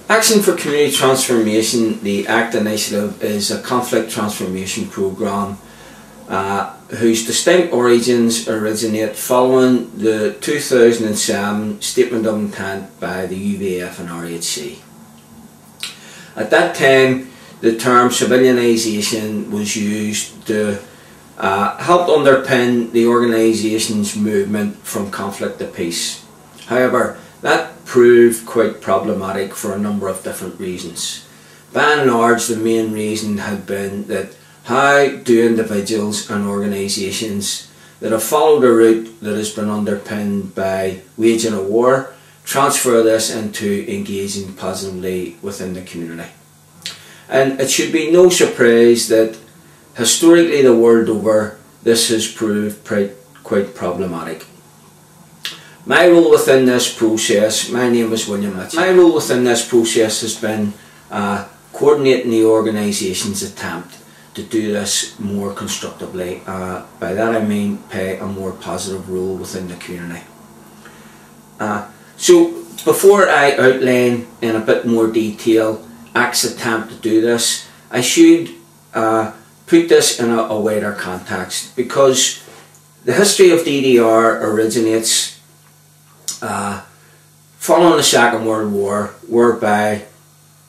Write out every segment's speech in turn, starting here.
Action for Community Transformation, the ACT initiative, is a conflict transformation programme whose distinct origins originate following the 2007 Statement of Intent by the UVF and RHC. At that time, the term civilianisation was used to help underpin the organisation's movement from conflict to peace. However, that proved quite problematic for a number of different reasons. By and large, the main reason had been that how do individuals and organisations that have followed a route that has been underpinned by waging a war transfer this into engaging positively within the community. And it should be no surprise that historically the world over this has proved quite problematic. My role within this process, my name is William Mitchell. My role within this process has been coordinating the organisation's attempt to do this more constructively. By that I mean play a more positive role within the community. So before I outline in a bit more detail ACT's attempt to do this, I should put this in a wider context, because the history of DDR originates following the Second World War, whereby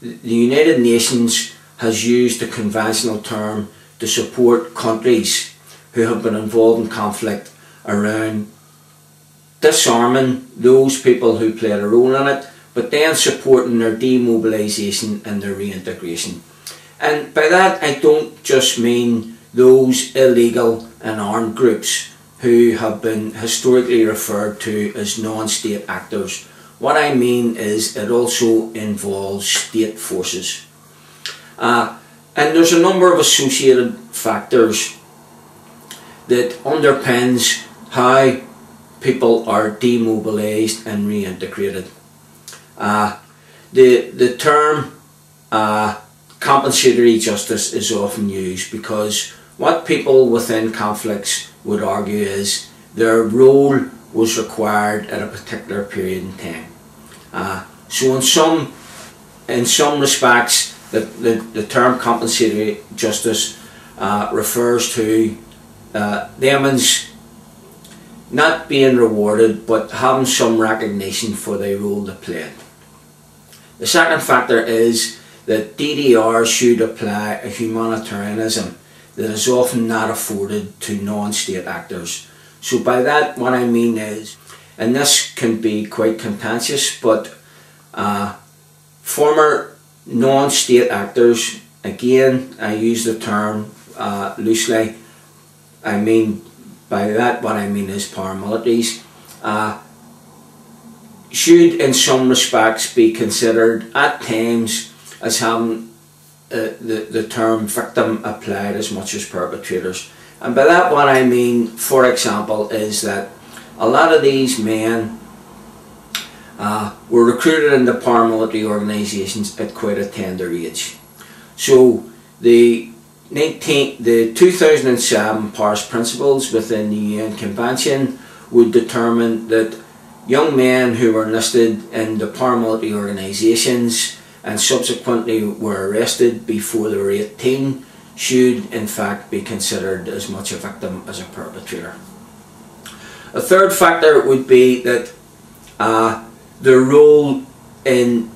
the United Nations has used the conventional term to support countries who have been involved in conflict around disarming those people who played a role in it, but then supporting their demobilisation and their reintegration. And by that I don't just mean those illegal and armed groups who have been historically referred to as non-state actors. What I mean is it also involves state forces. And there's a number of associated factors that underpins how people are demobilised and reintegrated. The term compensatory justice is often used because what people within conflicts would argue is their role was required at a particular period in time. So in some respects the term compensatory justice refers to them not being rewarded but having some recognition for their role they played. The second factor is that DDR should apply a humanitarianism that is often not afforded to non-state actors. So by that what I mean is, and this can be quite contentious, but former non-state actors, again I use the term loosely, I mean by that what I mean is paramilitaries, should in some respects be considered at times as having the term victim applied as much as perpetrators. And by that what I mean, for example, is that a lot of these men were recruited into paramilitary organisations at quite a tender age. So the 2007 Paris Principles within the UN Convention would determine that young men who were enlisted in the paramilitary organisations and subsequently were arrested before they were 18 should in fact be considered as much a victim as a perpetrator. A third factor would be that their role in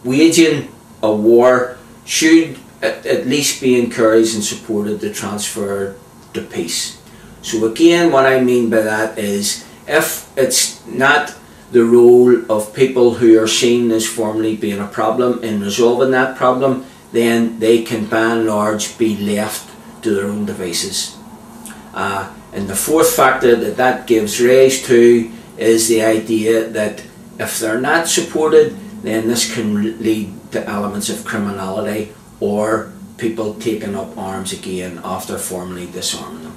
waging a war should at least be encouraged and supported to transfer to peace. So again what I mean by that is, if it's not the role of people who are seen as formerly being a problem in resolving that problem, then they can by and large be left to their own devices. And the fourth factor that gives rise to is the idea that if they're not supported, then this can lead to elements of criminality or people taking up arms again after formally disarming them.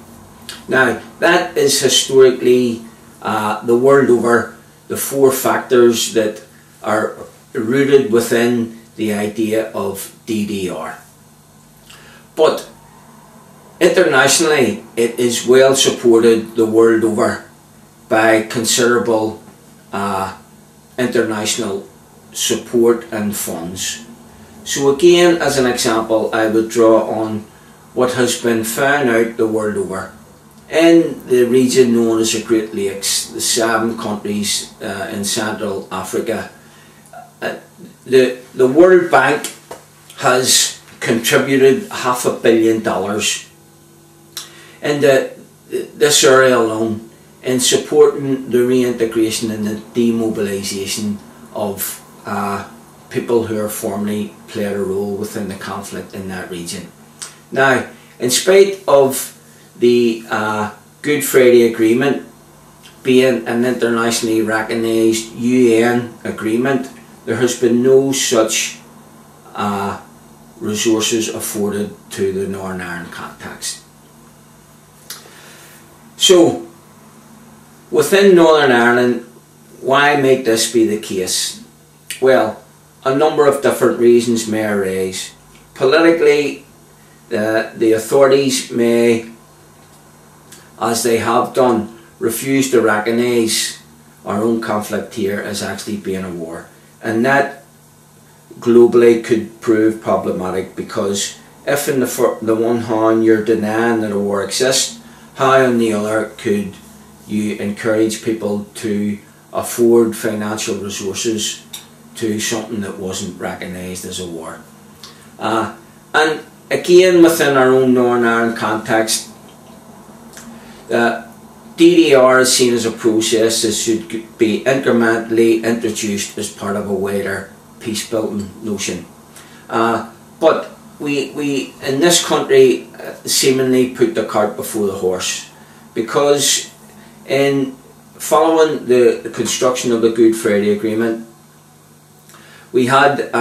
Now that is historically the world over the four factors that are rooted within the idea of DDR. But internationally it is well supported the world over by considerable international support and funds. So again, as an example, I would draw on what has been found out the world over. In the region known as the Great Lakes, the 7 countries in Central Africa, the World Bank has contributed $500 million in this area alone in supporting the reintegration and the demobilisation of people who have formerly played a role within the conflict in that region. Now, in spite of the Good Friday Agreement being an internationally recognised UN agreement, there has been no such resources afforded to the Northern Ireland context. So, within Northern Ireland, why make this be the case? Well, a number of different reasons may arise. Politically, the authorities may, as they have done, refuse to recognise our own conflict here as actually being a war. And that globally could prove problematic, because if on the one hand you're denying that a war exists, how on the other could you encourage people to afford financial resources to something that wasn't recognised as a war? And again, within our own Northern Ireland context, DDR is seen as a process that should be incrementally introduced as part of a wider peace building notion. But we in this country seemingly put the cart before the horse, because in following the construction of the Good Friday Agreement, we had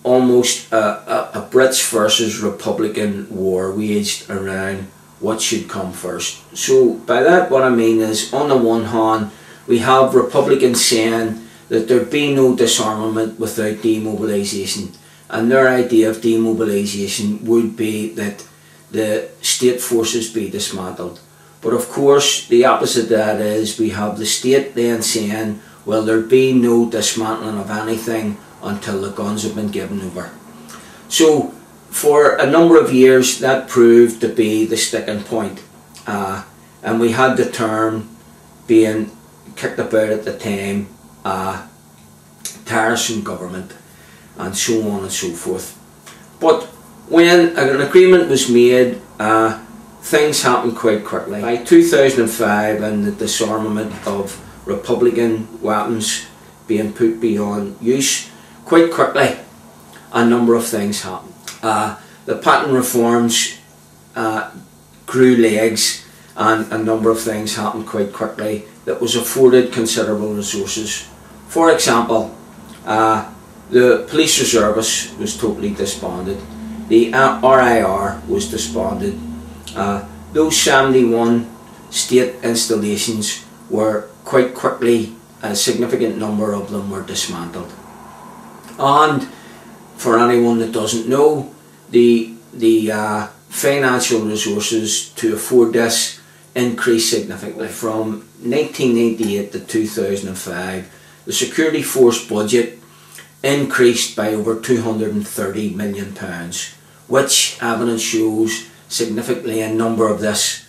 almost a Brits versus Republican war waged around what should come first. So by that what I mean is, on the one hand we have Republicans saying that there be no disarmament without demobilisation, and their idea of demobilisation would be that the state forces be dismantled. But of course the opposite of that is, we have the state then saying, well, there be no dismantling of anything until the guns have been given over. So for a number of years that proved to be the sticking point, and we had the term being kicked about at the time, terrorism government, and so on and so forth. But when an agreement was made, things happened quite quickly. By 2005 and the disarmament of Republican weapons being put beyond use, quite quickly a number of things happened. The patent reforms grew legs, and a number of things happened quite quickly that was afforded considerable resources. For example, the police reservists was totally disbanded. The RIR was disbanded. Those 71 state installations were quite quickly, a significant number of them were dismantled. And for anyone that doesn't know, the financial resources to afford this increased significantly. From 1998 to 2005, the security force budget increased by over £230 million, which evidence shows significantly a number of this